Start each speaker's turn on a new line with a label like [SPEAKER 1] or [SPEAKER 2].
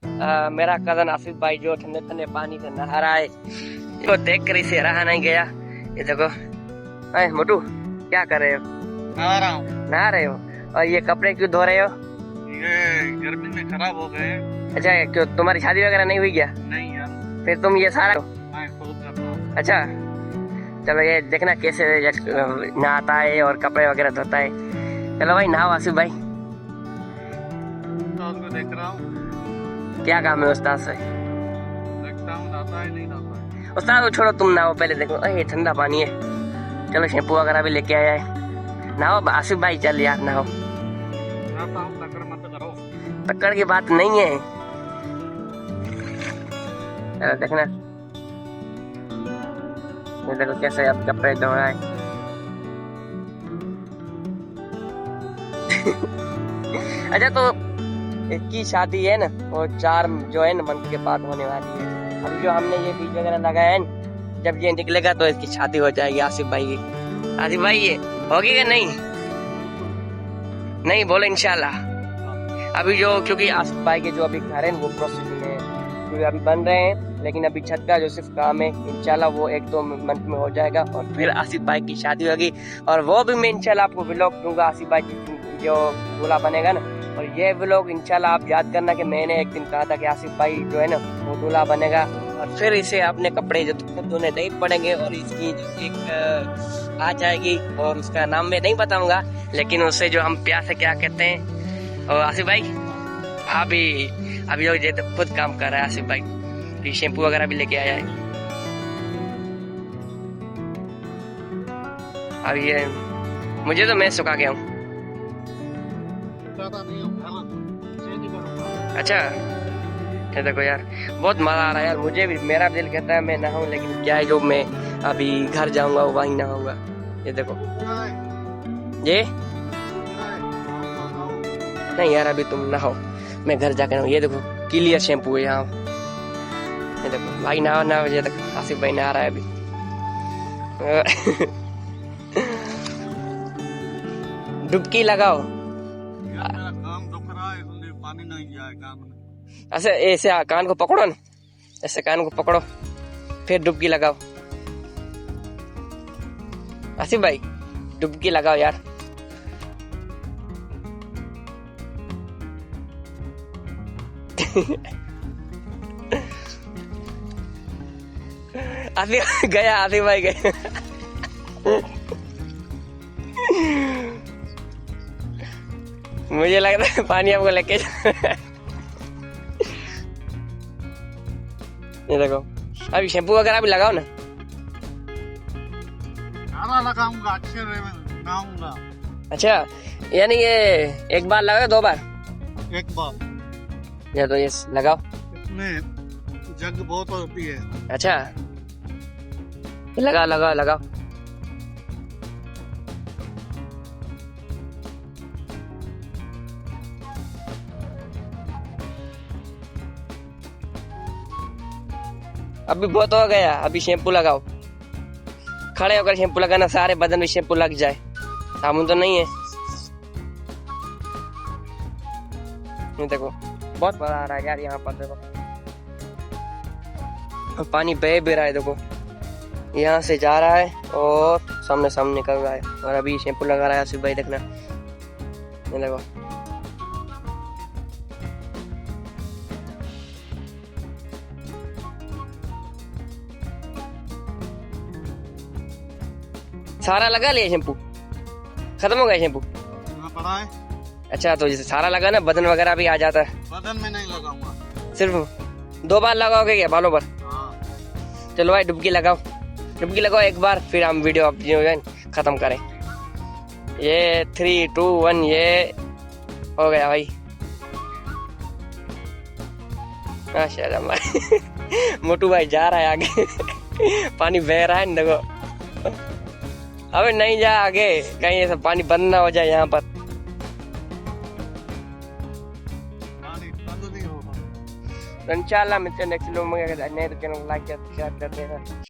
[SPEAKER 1] मेरा कजन आसिफ भाई जो ठंडे ठंडे पानी से नहा रहा है, इसको देख कर इसे रहा नहीं गया। ये देखो, अरे मोटू क्या कर रहे हो? नहा रहे हो। और ये कपड़े क्यों धो रहे हो?
[SPEAKER 2] ये गर्मी में खराब हो गए।
[SPEAKER 1] अच्छा, क्यों तुम्हारी शादी वगैरह नहीं हुई क्या?
[SPEAKER 2] नहीं यार,
[SPEAKER 1] फिर तुम ये सारा
[SPEAKER 2] मैं खुद करता हूँ।
[SPEAKER 1] अच्छा चलो, ये देखना कैसे नहाता है और कपड़े वगैरह धोता है। चलो भाई नहाओ आसिफ भाई।
[SPEAKER 2] उस्ताद को देख रहा हूँ,
[SPEAKER 1] क्या काम है उस्ताद से?
[SPEAKER 2] देखता हूँ नहाता है नहीं नहाता है।
[SPEAKER 1] उस्ताद को छोड़ो, तुम नहाओ पहले। देखो ये ठंडा पानी है। चलो शैम्पू वगैरह भी लेके आया है। नहाओ आसिफ भाई, चल यार नहाओ।
[SPEAKER 2] नहाता हूँ, टक्कर मत करो।
[SPEAKER 1] टक्कर की बात नहीं है। देखना, ये देखो कैसे अब कपड़े धो रहा है। अच्छा, तो इसकी शादी है ना, वो 4 जो है ना मंथ के बाद होने वाली है। अभी जो हमने ये बीज वगैरह लगाया है ना, जब ये निकलेगा तो इसकी शादी हो जाएगी आसिफ भाई की। आसिफ भाई ये होगी कि नहीं? नहीं बोले इंशाल्लाह। अभी जो, क्योंकि आसिफ भाई के जो अभी घर है वो प्रोसेसिंग है, क्योंकि अभी बन रहे हैं, लेकिन अभी छत का जो सिर्फ काम है, इंशाल्लाह वो 1-2 मंथ में हो जाएगा और फिर आसिफ भाई की शादी होगी। और वो भी मैं इंशाल्लाह आपको व्लॉग दूंगा आसिफ भाई जो दूल्हा बनेगा ना। और ये व्लॉग इंशाल्लाह आप याद करना कि मैंने एक दिन कहा था कि आसिफ भाई जो है ना वो दूल्हा बनेगा, और फिर इसे अपने कपड़े जो धोने नहीं पड़ेंगे और इसकी जो एक आ जाएगी, और उसका नाम मैं नहीं बताऊंगा, लेकिन उससे जो हम प्यार से क्या कहते हैं। और आसिफ भाई अभी जो ये खुद काम कर रहा है आसिफ भाई, शैम्पू वगैरह भी लेके आया है। अब ये मुझे तो मैं सुखा गया हूँ। अच्छा, ये देखो यार बहुत मजा आ रहा है यार। मुझे भी, मेरा दिल कहता है मैं नहाऊं, लेकिन क्या है जो मैं अभी घर जाऊंगा वहीं नहाऊंगा। ये देखो, ये नहीं यार, अभी तुम नहाओ, मैं घर जाकर नहाऊं। ये देखो क्लियर शैम्पू है यहाँ। ये देखो भाई नहाओ नहाओ। ये देखो आसिफ भाई नहा रहा है अभी। डुबकी लगाओ।
[SPEAKER 2] काम दुख रहा है, इसलिए पानी नहीं जाए काम में।
[SPEAKER 1] ऐसे ऐसे कान को पकड़ो ना, ऐसे कान को पकड़ो, फिर डुबकी लगाओ। आसिफ भाई डुबकी लगाओ यार। आसिफ गया, आसिफ भाई गया। मुझे लग रहा है पानी आपको लेके ये देखो, अभी शैम्पू वगैरह भी लगाओ ना।
[SPEAKER 2] सारा लगाऊंगा, अच्छे नहाऊंगा।
[SPEAKER 1] अच्छा, यानी ये एक बार लगाओ 2 बार?
[SPEAKER 2] एक बार।
[SPEAKER 1] या तो ये लगाओ।
[SPEAKER 2] इसमें जग बहुत होती है।
[SPEAKER 1] अच्छा, ये लगाओ लगाओ लगाओ। अभी बहुत हो गया, अभी शैम्पू लगाओ। खड़े होकर शैम्पू लगाना, सारे बदन में शैम्पू लग जाए। साबुन तो नहीं है। ये देखो बहुत मजा आ रहा है यार यहाँ पर। देखो पानी बह भी रहा है, देखो यहाँ से जा रहा है और सामने सामने निकल रहा है। और अभी शैम्पू लगा रहा है आसिफ भाई, देखना। ये देखो सारा लगा लिया शैम्पू, खत्म हो गया शैम्पू?
[SPEAKER 2] पड़ा है।
[SPEAKER 1] अच्छा, तो जैसे सारा लगा ना, बदन वगैरह भी आ जाता है।
[SPEAKER 2] बदन में नहीं लगाऊंगा,
[SPEAKER 1] सिर्फ 2 बार लगाओगे क्या बालों पर?
[SPEAKER 2] हाँ।
[SPEAKER 1] चलो भाई डुबकी लगाओ, डुबकी लगाओ एक बार, फिर हम वीडियो अपनी खत्म करें। ये 3, 2, 1 ये हो गया भाई। माशाल्लाह भाई। मोटू भाई जा रहा है आगे। पानी बह रहा है, देखो। अबे नहीं जा आगे, कहीं ऐसा पानी बंद ना हो जाए यहाँ पर।
[SPEAKER 2] पानी बंद नहीं होगा।
[SPEAKER 1] तो इंशाल्लाह मिलते हैं नेक्स्ट वीडियो में। नहीं तो चैनल को लाइक शेयर करते हैं।